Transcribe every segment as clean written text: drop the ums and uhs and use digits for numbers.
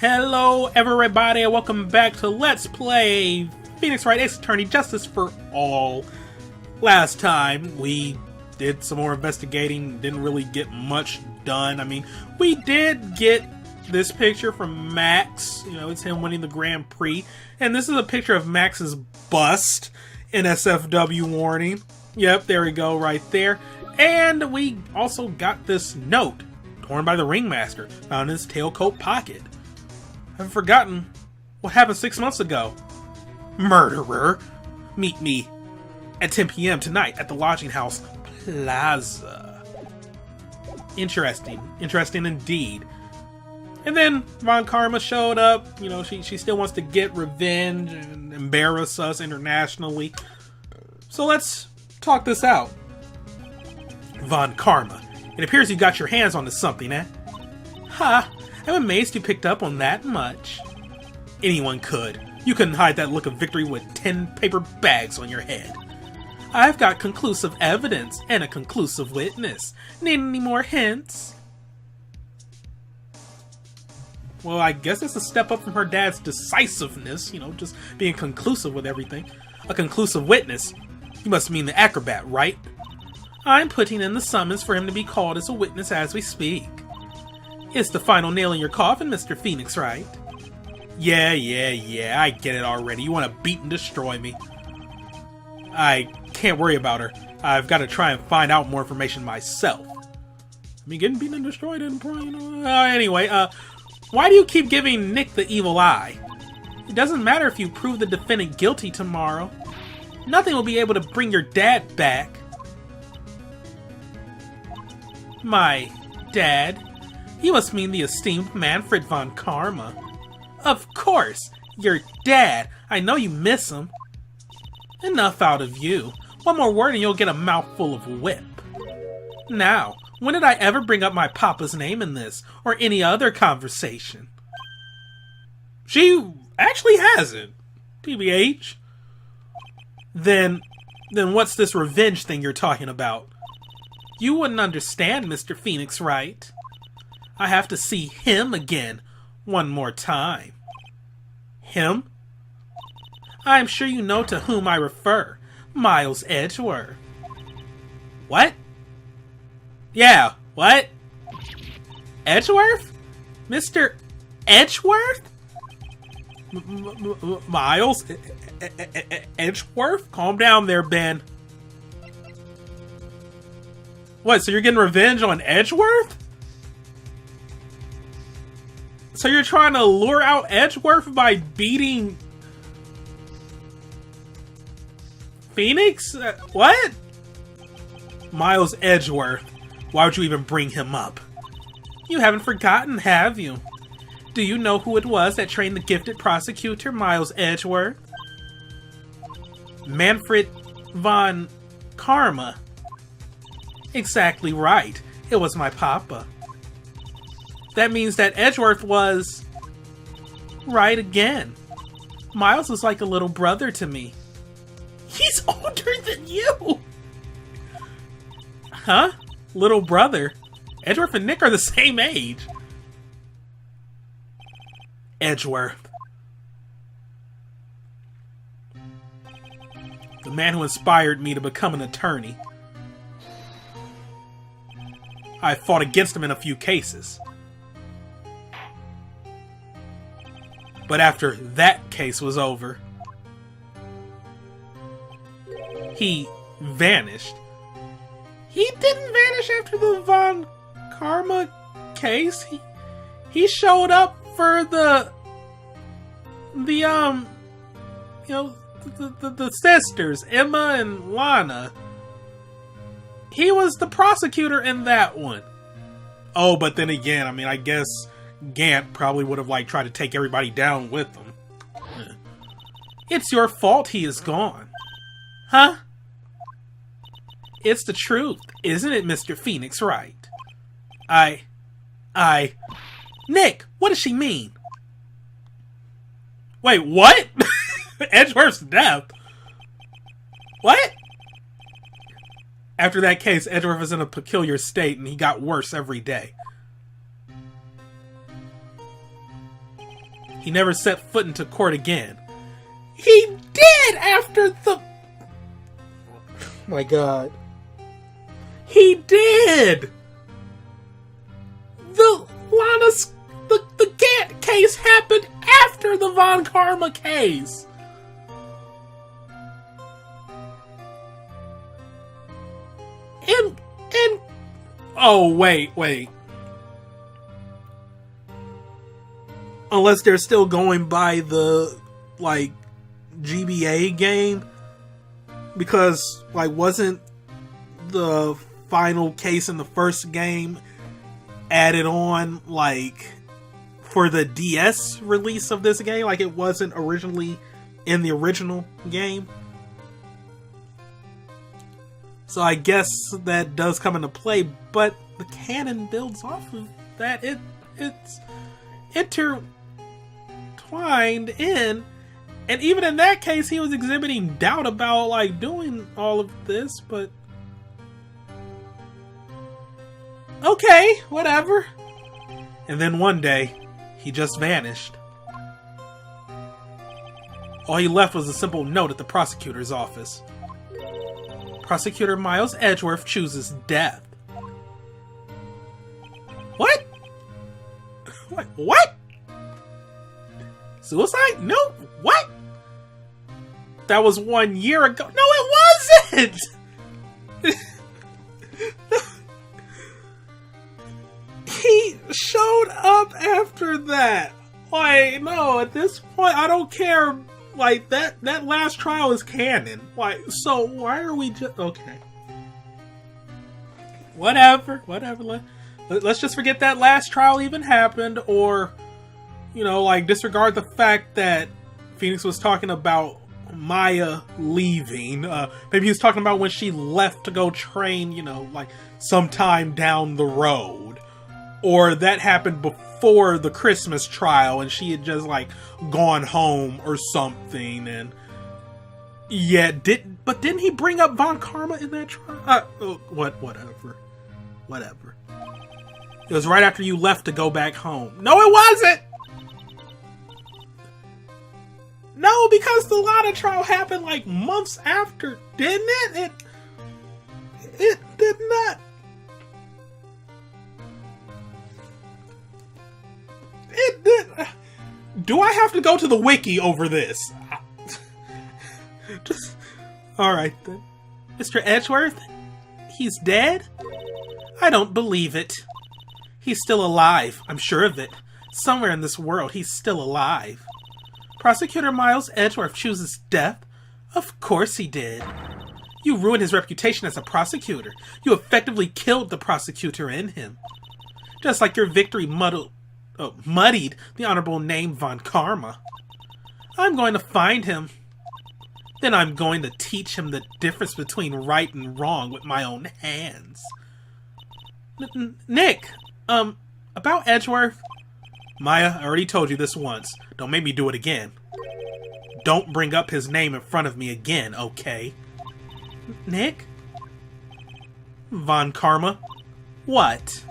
Hello everybody and welcome back to Let's Play Phoenix Wright Ace Attorney Justice for All. Last time we did some more investigating, didn't really get much done. I mean, we did get this picture from Max, it's him winning the Grand Prix, and this is a picture of Max's bust in SFW warning. Yep, there we go, right there. And we also got this note, torn by the Ringmaster, found in his tailcoat pocket. I've forgotten what happened 6 months ago. Murderer! Meet me at 10 p.m. tonight at the Lodging House Plaza. Interesting. Interesting indeed. And then Von Karma showed up. She still wants to get revenge and embarrass us internationally. So let's talk this out. Von Karma, it appears you got your hands onto something, eh? Ha! I'm amazed you picked up on that much. Anyone could. You couldn't hide that look of victory with 10 paper bags on your head. I've got conclusive evidence and a conclusive witness. Need any more hints? Well, I guess it's a step up from her dad's decisiveness, just being conclusive with everything. A conclusive witness. You must mean the Acrobat, right? I'm putting in the summons for him to be called as a witness as we speak. It's the final nail in your coffin, Mr. Phoenix, right? Yeah, I get it already. You want to beat and destroy me. I can't worry about her. I've got to try and find out more information myself. I mean, getting beaten and destroyed isn't probably, anyway, why do you keep giving Nick the evil eye? It doesn't matter if you prove the defendant guilty tomorrow. Nothing will be able to bring your dad back. My dad? You must mean the esteemed Manfred von Karma. Of course! Your dad! I know you miss him. Enough out of you. One more word and you'll get a mouthful of whip. Now, when did I ever bring up my papa's name in this, or any other conversation? She actually hasn't. TBH. Then what's this revenge thing you're talking about? You wouldn't understand, Mr. Phoenix, right? I have to see him again, one more time. Him? I'm sure you know to whom I refer. Miles Edgeworth. What? Yeah, what? Edgeworth? Mr. Edgeworth? Miles? Edgeworth? Calm down there, Ben. What, so you're getting revenge on Edgeworth? So you're trying to lure out Edgeworth by beating Phoenix? What? Miles Edgeworth. Why would you even bring him up? You haven't forgotten, have you? Do you know who it was that trained the gifted prosecutor, Miles Edgeworth? Manfred von Karma. Exactly right. It was my papa. That means that Edgeworth was right again. Miles is like a little brother to me. He's older than you! Huh? Little brother? Edgeworth and Nick are the same age. Edgeworth. The man who inspired me to become an attorney. I fought against him in a few cases. But after that case was over, he vanished. He didn't vanish after the Von Karma case. He showed up for the sisters, Emma and Lana. He was the prosecutor in that one. Oh, but then again, I guess Gant probably would have tried to take everybody down with him. It's your fault he is gone. Huh? It's the truth, isn't it, Mr. Phoenix, right? Nick, what does she mean? Wait, what? Edgeworth's death? What? After that case, Edgeworth was in a peculiar state and he got worse every day. He never set foot into court again. He did after the... Oh my god. He did! The Gant case happened after the Von Karma case! And oh, wait. Unless they're still going by the, like, GBA game. Because, like, wasn't the final case in the first game added on, like, for the DS release of this game? Like, it wasn't originally in the original game? So I guess that does come into play, but the canon builds off of that. It's intertwined in, and even in that case, he was exhibiting doubt about, like, doing all of this, but... Okay, whatever. And then one day, he just vanished. All he left was a simple note at the prosecutor's office. Prosecutor Miles Edgeworth chooses death. What? What? Suicide? No. What? That was 1 year ago. No, it wasn't! He showed up after that. Like, no, at this point, I don't care. Like, that last trial is canon. Like, so why are we just... Okay. Whatever. Let's just forget that last trial even happened, or, you know, like, disregard the fact that Phoenix was talking about Maya leaving. Maybe he was talking about when she left to go train, you know, like, sometime down the road. Or that happened before the Christmas trial and she had just, like, gone home or something. And yeah, didn't he bring up Von Karma in that trial? Whatever. It was right after you left to go back home. No, it wasn't! No, because the Lana trial happened, like, months after, didn't it? It did not. It did. Do I have to go to the wiki over this? Just, alright then. Mr. Edgeworth? He's dead? I don't believe it. He's still alive. I'm sure of it. Somewhere in this world, he's still alive. Prosecutor Miles Edgeworth chooses death? Of course he did. You ruined his reputation as a prosecutor. You effectively killed the prosecutor in him. Just like your victory muddied the honorable name Von Karma. I'm going to find him. Then I'm going to teach him the difference between right and wrong with my own hands. Nick, about Edgeworth? Maya, I already told you this once. Don't make me do it again. Don't bring up his name in front of me again, okay? Nick? Von Karma? What?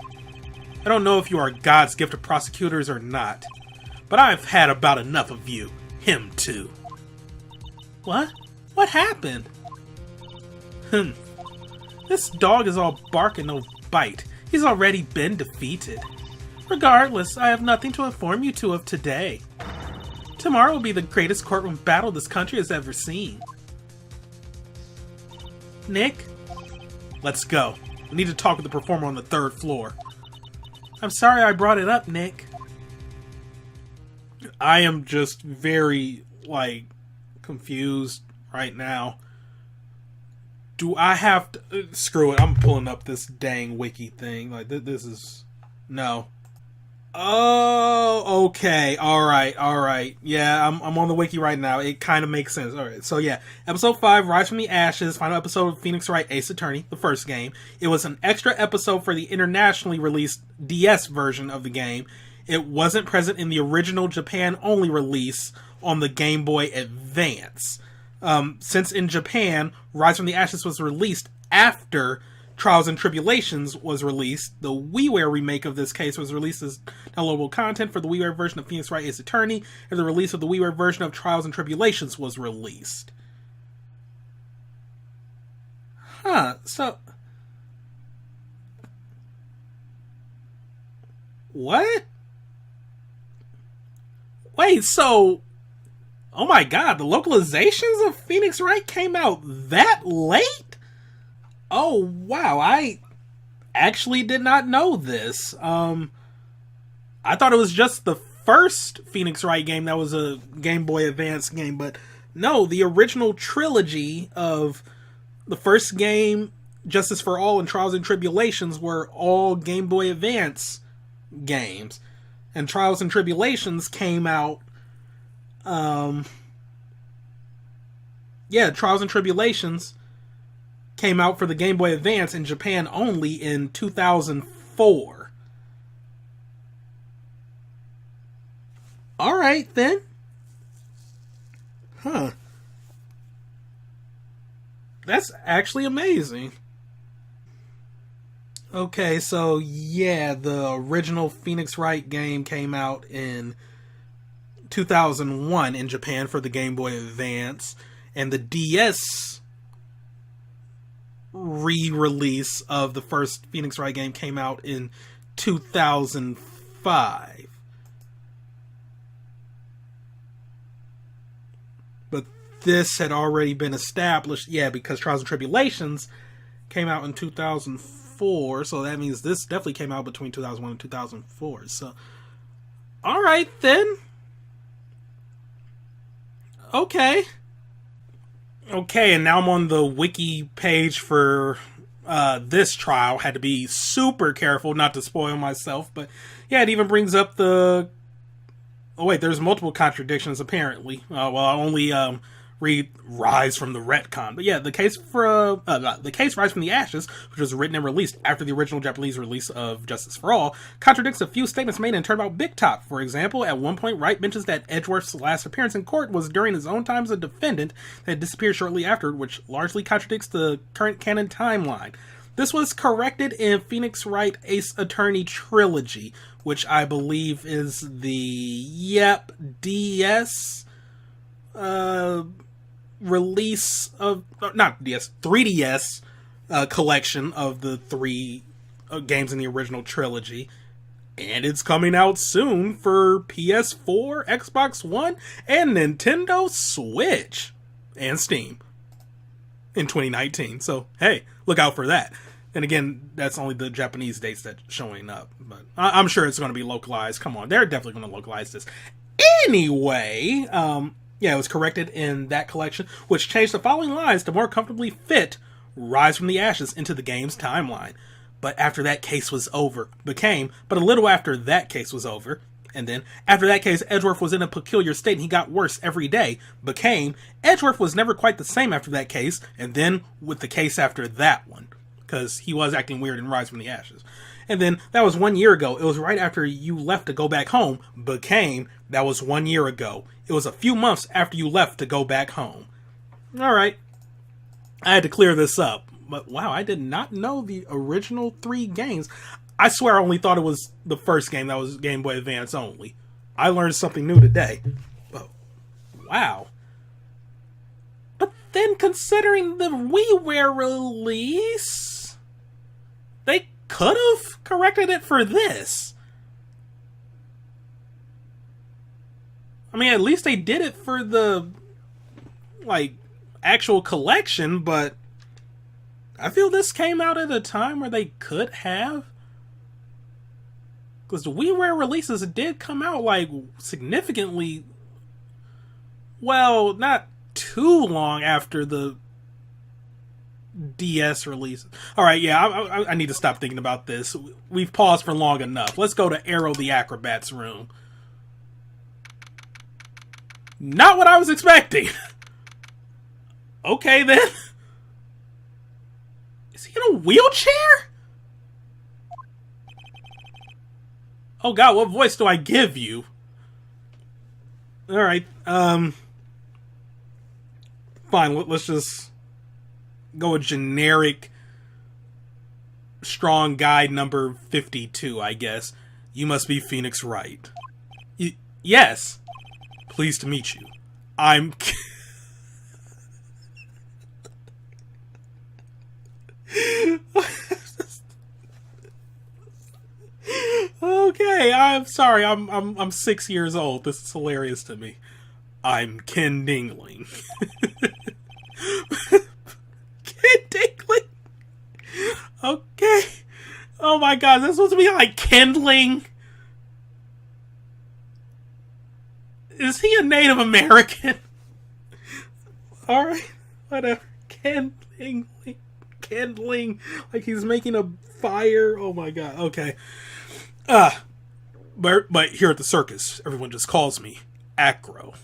I don't know if you are God's gift to prosecutors or not, but I've had about enough of you. Him too. What? What happened? This dog is all bark and no bite. He's already been defeated. Regardless, I have nothing to inform you two of today. Tomorrow will be the greatest courtroom battle this country has ever seen. Nick? Let's go. We need to talk with the performer on the 3rd floor. I'm sorry I brought it up, Nick. I am just very, like, confused right now. Do I have to... screw it, I'm pulling up this dang wiki thing. Like, this is... No. Oh, okay. Alright. Yeah, I'm on the wiki right now. It kind of makes sense. Alright, so yeah. Episode 5, Rise from the Ashes, final episode of Phoenix Wright Ace Attorney, the first game. It was an extra episode for the internationally released DS version of the game. It wasn't present in the original Japan-only release on the Game Boy Advance. Since in Japan, Rise from the Ashes was released after Trials and Tribulations was released. The WiiWare remake of this case was released as downloadable content for the WiiWare version of Phoenix Wright Ace Attorney, and the release of the WiiWare version of Trials and Tribulations was released. So... What? Wait, so... Oh my god, the localizations of Phoenix Wright came out that late? Oh, wow, I actually did not know this. I thought it was just the first Phoenix Wright game that was a Game Boy Advance game, but no, the original trilogy of the first game, Justice for All and Trials and Tribulations, were all Game Boy Advance games. And Trials and Tribulations came out... Trials and Tribulations came out for the Game Boy Advance in Japan only in 2004. Alright, then. That's actually amazing. Okay, so yeah, the original Phoenix Wright game came out in 2001 in Japan for the Game Boy Advance, and the DS re-release of the first Phoenix Wright game came out in 2005. But this had already been established, because Trials and Tribulations came out in 2004, so that means this definitely came out between 2001 and 2004. So, alright then. Okay, and now I'm on the wiki page for this trial. Had to be super careful not to spoil myself, but yeah, it even brings up the... Oh wait, there's multiple contradictions apparently. Well, I only read Rise from the Retcon, but yeah, the case Rise from the Ashes, which was written and released after the original Japanese release of Justice for All, contradicts a few statements made in Turnabout Big Top. For example, at one point, Wright mentions that Edgeworth's last appearance in court was during his own time as a defendant that disappeared shortly after, which largely contradicts the current canon timeline. This was corrected in Phoenix Wright Ace Attorney Trilogy, which I believe is the DS release of, not DS, 3DS collection of the three games in the original trilogy. And it's coming out soon for PS4, Xbox One, and Nintendo Switch, and Steam in 2019. So, hey, look out for that. And again, that's only the Japanese dates that's showing up. But I'm sure it's going to be localized. Come on, they're definitely going to localize this. Anyway, it was corrected in that collection, which changed the following lines to more comfortably fit Rise from the Ashes into the game's timeline. But after that case was over, but a little after that case was over, and then after that case, Edgeworth was in a peculiar state and he got worse every day, Edgeworth was never quite the same after that case, and then with the case after that one, because he was acting weird in Rise from the Ashes. And then, that was 1 year ago. It was right after you left to go back home. That was 1 year ago. It was a few months after you left to go back home. Alright. I had to clear this up. But wow, I did not know the original 3 games. I swear I only thought it was the first game that was Game Boy Advance only. I learned something new today. But, wow. But then, considering the WiiWare release, they could have corrected it for this. I mean, at least they did it for the, actual collection, but I feel this came out at a time where they could have. Because the WiiWare releases did come out, significantly, well, not too long after the DS release. Alright, yeah, I need to stop thinking about this. We've paused for long enough. Let's go to Acro the Acrobat's room. Not what I was expecting. Okay, then. Is he in a wheelchair? Oh god, what voice do I give you? Alright, fine, let's just go a generic strong guy number 52, I guess. You must be Phoenix Wright. Yes. Pleased to meet you. I'm... Okay, I'm sorry. I'm 6 years old. This is hilarious to me. I'm Ken Dingling. Ken Dingling. Okay. Oh my god, this supposed to be like kindling. Is he a Native American? Alright, whatever. Kindling. Like he's making a fire. Oh my god, okay. But here at the circus, everyone just calls me Acro.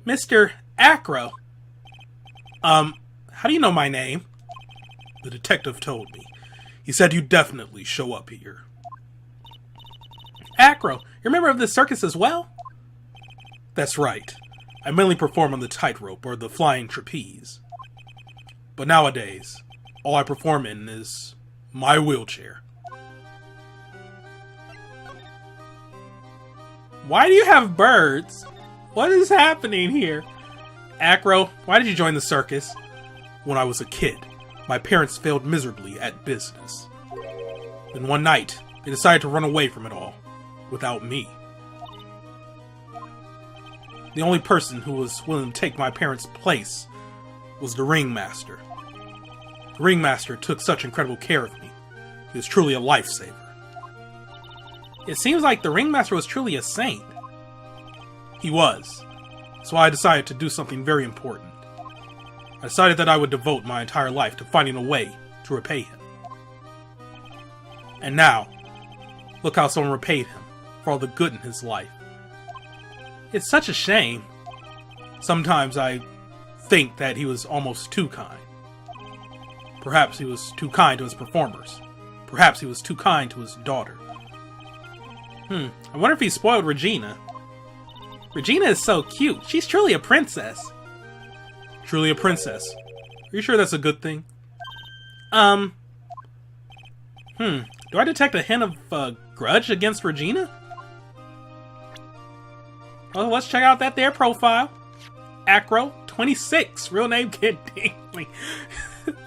Mr. Acro. How do you know my name? The detective told me. He said you'd definitely show up here. Acro, you're a member of the circus as well? That's right. I mainly perform on the tightrope or the flying trapeze. But nowadays, all I perform in is my wheelchair. Why do you have birds? What is happening here? Acro, why did you join the circus? When I was a kid, my parents failed miserably at business. Then one night, they decided to run away from it all, without me. The only person who was willing to take my parents' place was the ringmaster. The ringmaster took such incredible care of me. He was truly a lifesaver. It seems like the ringmaster was truly a saint. He was. So I decided to do something very important. I decided that I would devote my entire life to finding a way to repay him. And now, look how someone repaid him for all the good in his life. It's such a shame. Sometimes I think that he was almost too kind. Perhaps he was too kind to his performers. Perhaps he was too kind to his daughter. I wonder if he spoiled Regina. Regina is so cute. She's truly a princess. Truly a princess. Are you sure that's a good thing? Do I detect a hint of grudge against Regina? Well, let's check out that there profile. Acro, 26. Real name, Ken Dingling.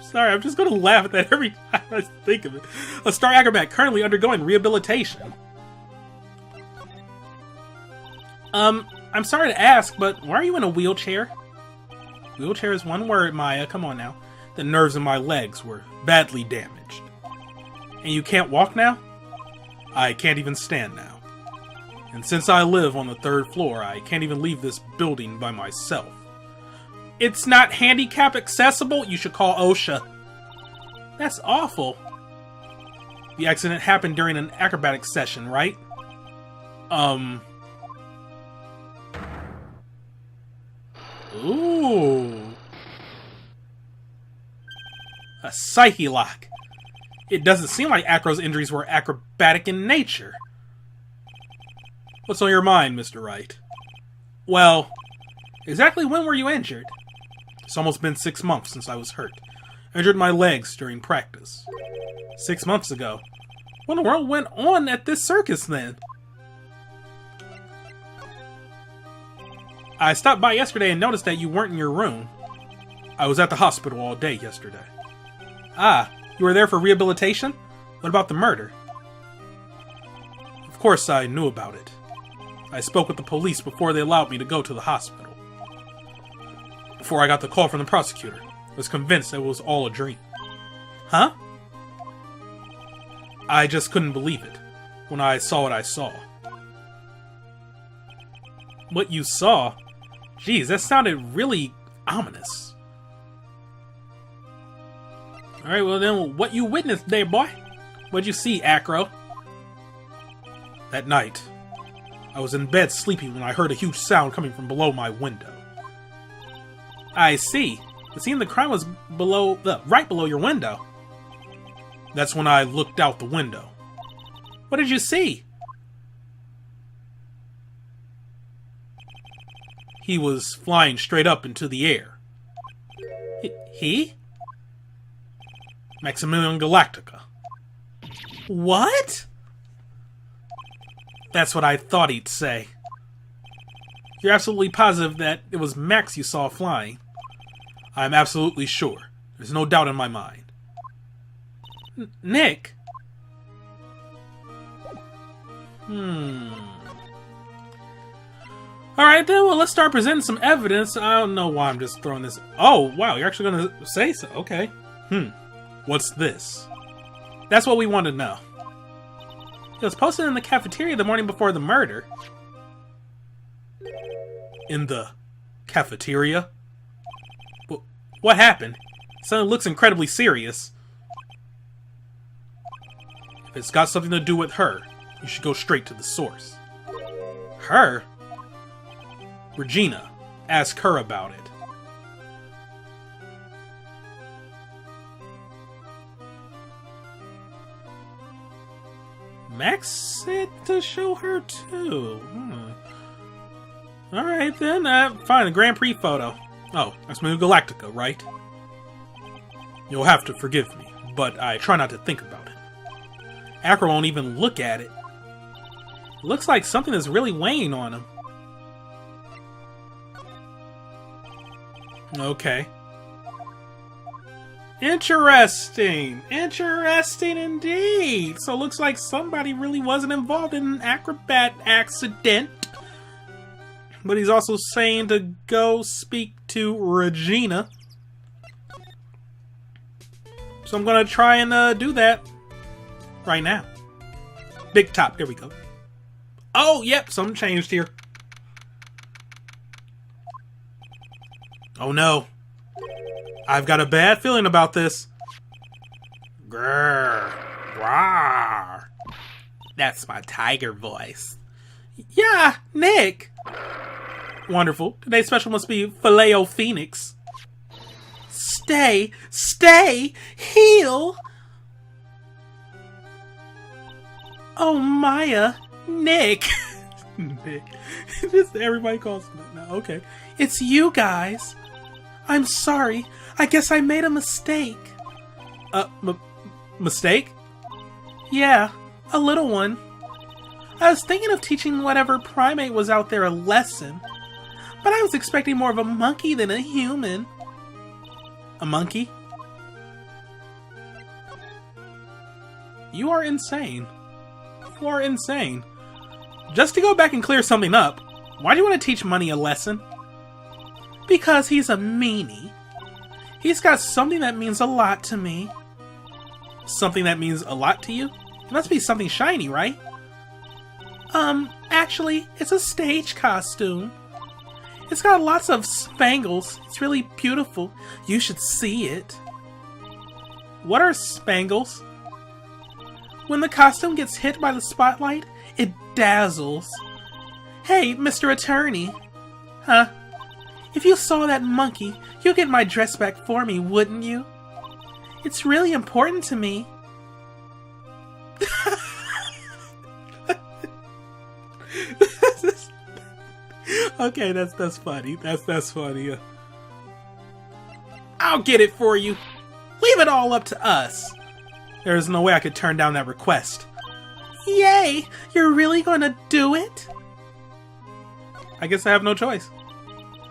Sorry, I'm just gonna laugh at that every time I think of it. A star acrobat currently undergoing rehabilitation. I'm sorry to ask, but why are you in a wheelchair? Wheelchair is one word, Maya. Come on now. The nerves in my legs were badly damaged. And you can't walk now? I can't even stand now. And since I live on the 3rd floor, I can't even leave this building by myself. It's not handicap accessible? You should call OSHA. That's awful. The accident happened during an acrobatic session, right? Ooh. A psyche lock. It doesn't seem like Acro's injuries were acrobatic in nature. What's on your mind, Mr. Wright? Well, exactly when were you injured? It's almost been 6 months since I was hurt. I injured my legs during practice. 6 months ago? What in the world went on at this circus then? I stopped by yesterday and noticed that you weren't in your room. I was at the hospital all day yesterday. Ah, you were there for rehabilitation? What about the murder? Of course I knew about it. I spoke with the police before they allowed me to go to the hospital. Before I got the call from the prosecutor, I was convinced it was all a dream. Huh? I just couldn't believe it when I saw what I saw. What you saw? Geez, that sounded really ominous. Alright, well then, what you witnessed there, boy? What'd you see, Acro? That night, I was in bed sleeping when I heard a huge sound coming from below my window. I see. The scene of the crime was right below your window. That's when I looked out the window. What did you see? He was flying straight up into the air. He? Maximilian Galactica. What? That's what I thought he'd say. You're absolutely positive that it was Max you saw flying? I'm absolutely sure. There's no doubt in my mind. Nick? Alright then, well, let's start presenting some evidence. I don't know why I'm just throwing this. Oh, wow, you're actually gonna say so. Okay. What's this? That's what we want to know. It was posted in the cafeteria the morning before the murder. In the cafeteria? What happened? Something looks incredibly serious. If it's got something to do with her, you should go straight to the source. Her? Regina. Ask her about it. Max said to show her too. Alright then, fine, the Grand Prix photo. Oh, that's my new Galactica, right? You'll have to forgive me, but I try not to think about it. Acro won't even look at it. It looks like something is really weighing on him. Okay. Interesting! Interesting indeed! So it looks like somebody really wasn't involved in an acrobat accident. But he's also saying to go speak to Regina. So I'm gonna try and do that right now. Big top, there we go. Oh, yep, something changed here. Oh no. I've got a bad feeling about this. Grrr. Rawr. That's my tiger voice. Yeah, Nick. Wonderful. Today's special must be Filet-O-Phoenix. Stay. Stay. Heal. Oh, Maya. Nick. Nick. Just everybody calls him that now. Okay. It's you guys. I'm sorry. I guess I made a mistake. Mistake? Yeah, a little one. I was thinking of teaching whatever primate was out there a lesson, but I was expecting more of a monkey than a human. A monkey? You are insane. You are insane. Just to go back and clear something up, why do you want to teach Money a lesson? Because he's a meanie. He's got something that means a lot to me. Something that means a lot to you? It must be something shiny, right? Actually, it's a stage costume. It's got lots of spangles. It's really beautiful. You should see it. What are spangles? When the costume gets hit by the spotlight, it dazzles. Hey, Mr. Attorney. Huh? If you saw that monkey, you'd get my dress back for me, wouldn't you? It's really important to me. Okay, that's funny. That's funny. I'll get it for you. Leave it all up to us. There's no way I could turn down that request. Yay! You're really gonna do it? I guess I have no choice.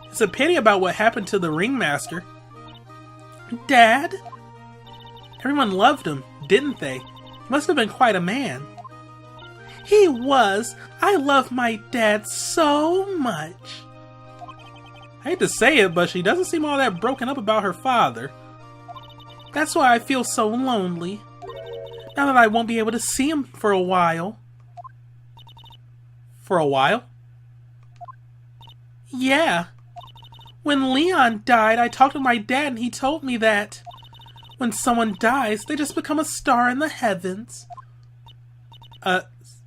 It's a pity about what happened to the ringmaster. Dad? Everyone loved him, didn't they? He must have been quite a man. He was. I love my dad so much. I hate to say it, but she doesn't seem all that broken up about her father. That's why I feel so lonely. Now that I won't be able to see him for a while. For a while? Yeah. When Leon died, I talked to my dad and he told me that when someone dies, they just become a star in the heavens.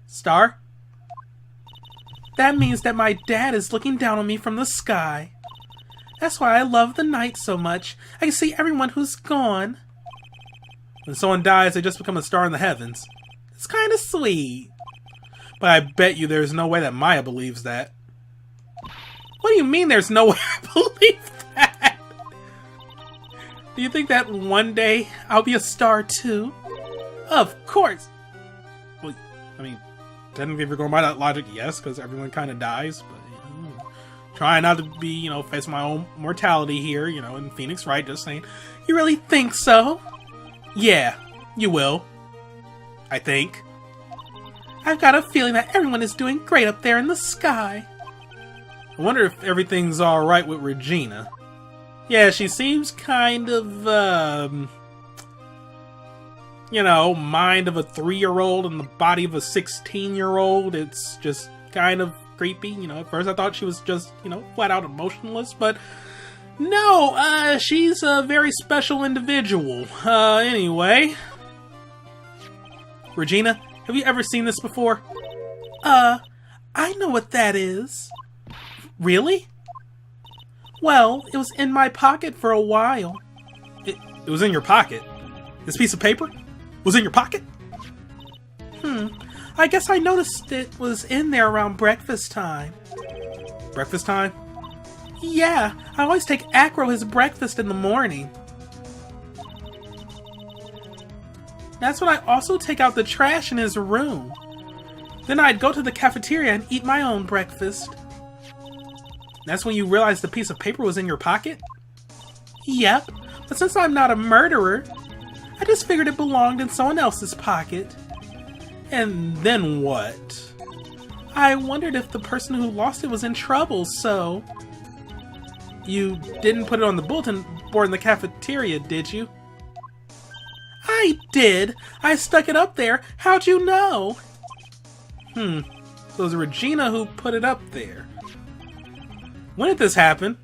Star? That means that my dad is looking down on me from the sky. That's why I love the night so much. I can see everyone who's gone. When someone dies, they just become a star in the heavens. It's kind of sweet. But I bet you there's no way that Maya believes that. What do you mean there's no way I believe that? Do you think that one day I'll be a star too? Of course! Well, I mean, technically if you're going by that logic, yes, because everyone kind of dies, but trying not to be, face my own mortality here, in Phoenix Wright, just saying. You really think so? Yeah, you will. I think. I've got a feeling that everyone is doing great up there in the sky. I wonder if everything's alright with Regina. Yeah, she seems kind of, mind of a 3-year-old and the body of a 16-year-old. It's just kind of creepy. At first I thought she was just, flat out emotionless, but no, she's a very special individual. Anyway. Regina, have you ever seen this before? I know what that is. Really? Well, it was in my pocket for a while. It was in your pocket? This piece of paper was in your pocket? I guess I noticed it was in there around breakfast time. Breakfast time? Yeah, I always take Acro his breakfast in the morning. That's when I also take out the trash in his room. Then I'd go to the cafeteria and eat my own breakfast. That's when you realized the piece of paper was in your pocket? Yep, but since I'm not a murderer, I just figured it belonged in someone else's pocket. And then what? I wondered if the person who lost it was in trouble, so... You didn't put it on the bulletin board in the cafeteria, did you? I did! I stuck it up there! How'd you know? So it was Regina who put it up there. When did this happen?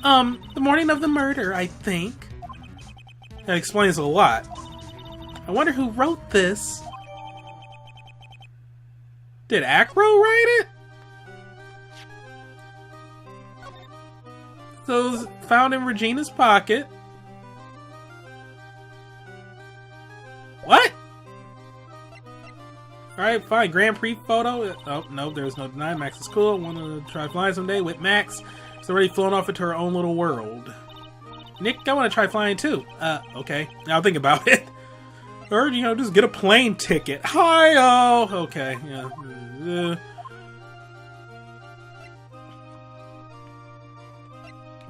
The morning of the murder, I think. That explains a lot. I wonder who wrote this. Did Acro write it? So it was found in Regina's pocket. What? Alright, fine. Grand Prix photo. Oh, no, there's no denying. Max is cool. Want to try flying someday with Max. She's already flown off into her own little world. Nick, I want to try flying too. Okay. Now think about it. Or, just get a plane ticket. Hi-oh! Okay, yeah.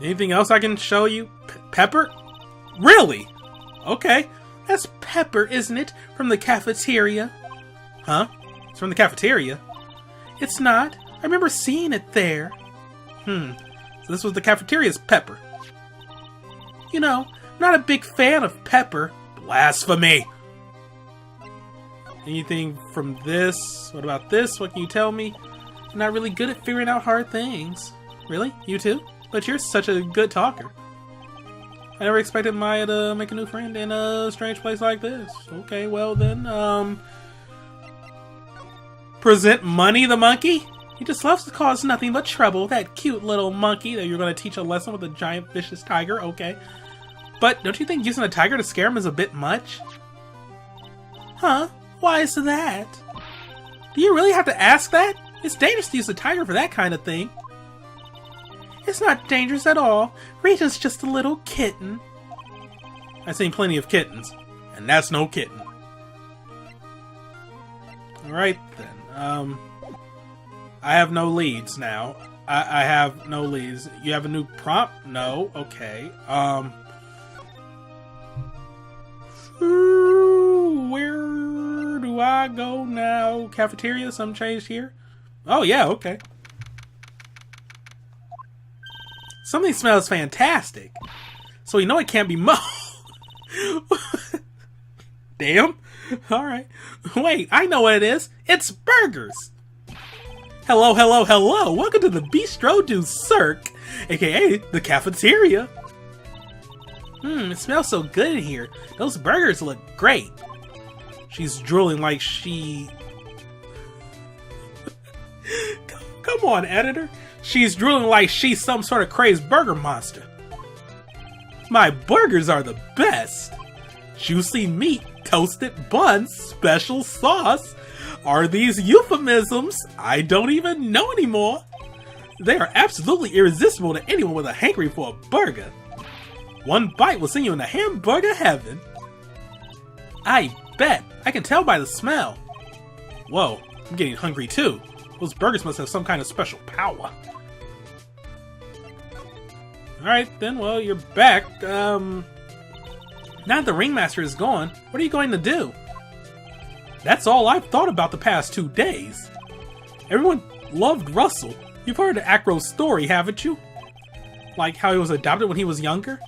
Anything else I can show you? Pepper? Really? Okay. That's Pepper, isn't it? From the cafeteria. Huh? It's from the cafeteria? It's not. I remember seeing it there. So this was the cafeteria's Pepper. I'm not a big fan of Pepper. Blasphemy! Anything from this? What about this? What can you tell me? I'm not really good at figuring out hard things. Really? You too? But you're such a good talker. I never expected Maya to make a new friend in a strange place like this. Okay, well then, Present Money the monkey? He just loves to cause nothing but trouble. That cute little monkey that you're going to teach a lesson with a giant vicious tiger. Okay. But don't you think using a tiger to scare him is a bit much? Huh? Why is that? Do you really have to ask that? It's dangerous to use a tiger for that kind of thing. It's not dangerous at all. Rita's just a little kitten. I've seen plenty of kittens, and that's no kitten. Alright then, I have no leads now. I have no leads. You have a new prompt? No? Okay. Where do I go now? Cafeteria? Something changed here? Oh yeah, okay. Something smells fantastic. So you know it can't be Mo. Damn. Alright. Wait, I know what it is. It's burgers. Hello, hello, hello. Welcome to the Bistro du Cirque, aka the cafeteria. It smells so good in here. Those burgers look great. She's drooling like she... Come on, editor. She's drooling like she's some sort of crazed burger monster. My burgers are the best. Juicy meat, toasted buns, special sauce. Are these euphemisms? I don't even know anymore. They are absolutely irresistible to anyone with a hankering for a burger. One bite will send you into hamburger heaven. I bet. I can tell by the smell. Whoa, I'm getting hungry too. Those burgers must have some kind of special power. Alright then, well, you're back. Now that the ringmaster is gone, what are you going to do? That's all I've thought about the past 2 days. Everyone loved Russell. You've heard of Acro's story, haven't you? Like how he was adopted when he was younger?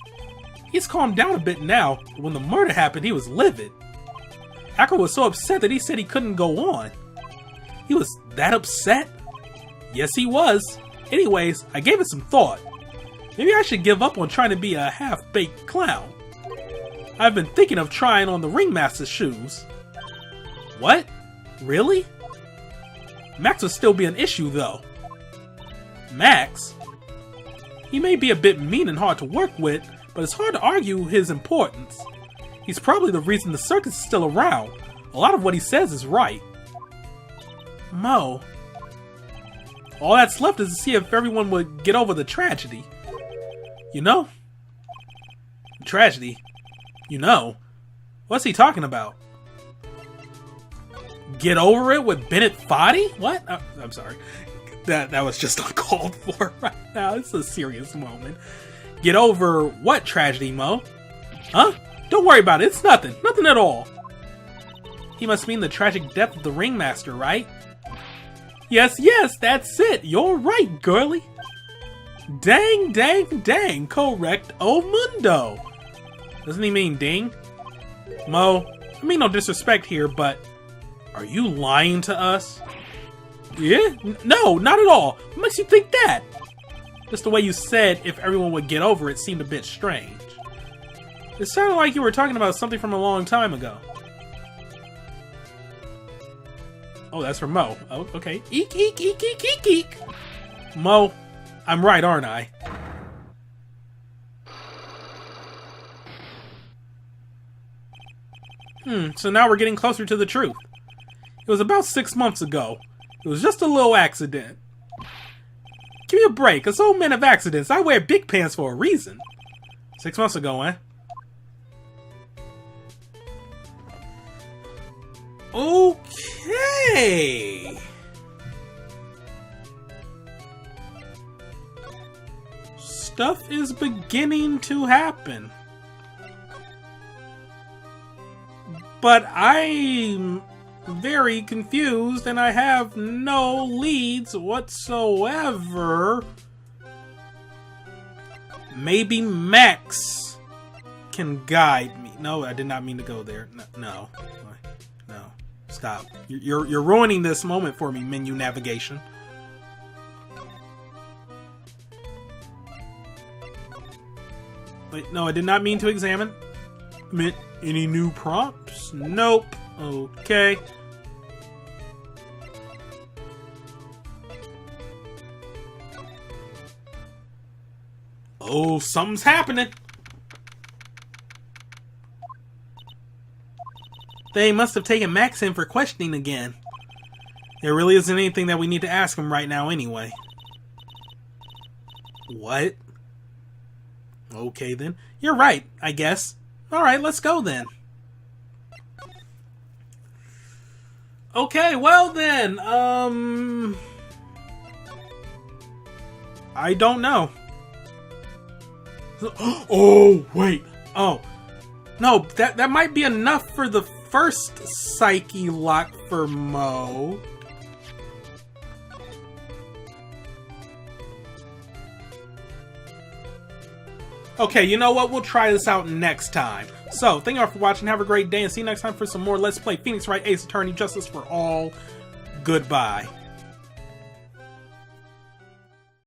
He's calmed down a bit now, but when the murder happened, he was livid. Acro was so upset that he said he couldn't go on. He was that upset? Yes, he was. Anyways, I gave it some thought. Maybe I should give up on trying to be a half-baked clown. I've been thinking of trying on the ringmaster's shoes. What? Really? Max would still be an issue, though. Max? He may be a bit mean and hard to work with, but it's hard to argue his importance. He's probably the reason the circus is still around. A lot of what he says is right. Mo. All that's left is to see if everyone would get over the tragedy. You know? Tragedy? You know? What's he talking about? Get over it with Bennett Foddy? What? I'm sorry. That was just uncalled for right now. It's a serious moment. Get over what tragedy, Mo? Huh? Don't worry about it. It's nothing. Nothing at all. He must mean the tragic death of the ringmaster, right? Yes, that's it. You're right, girly. Dang, correcto mundo. Doesn't he mean ding? Mo, I mean no disrespect here, but are you lying to us? Yeah? No, not at all. What makes you think that? Just the way you said if everyone would get over it seemed a bit strange. It sounded like you were talking about something from a long time ago. Oh, that's from Mo. Oh, okay. Eek, eek, eek, eek, eek, eek. Mo, I'm right, aren't I? So now we're getting closer to the truth. It was about 6 months ago. It was just a little accident. Give me a break. Us old men of accidents. I wear big pants for a reason. 6 months ago, eh? Okay. Stuff is beginning to happen. But I'm very confused and I have no leads whatsoever. Maybe Max can guide me. No, I did not mean to go there. No. Stop. You're ruining this moment for me, menu navigation. Wait, no, I did not mean to examine. Meant any new prompts? Nope. Okay. Oh, something's happening. They must have taken Max in for questioning again. There really isn't anything that we need to ask him right now anyway. What? Okay then. You're right, I guess. Alright, let's go then. Okay, well then, I don't know. Oh, wait. Oh. No, that might be enough for the first psyche lock for Mo. Okay, you know what? We'll try this out next time. So, thank you all for watching. Have a great day, and see you next time for some more Let's Play Phoenix Wright Ace Attorney Justice for All. Goodbye.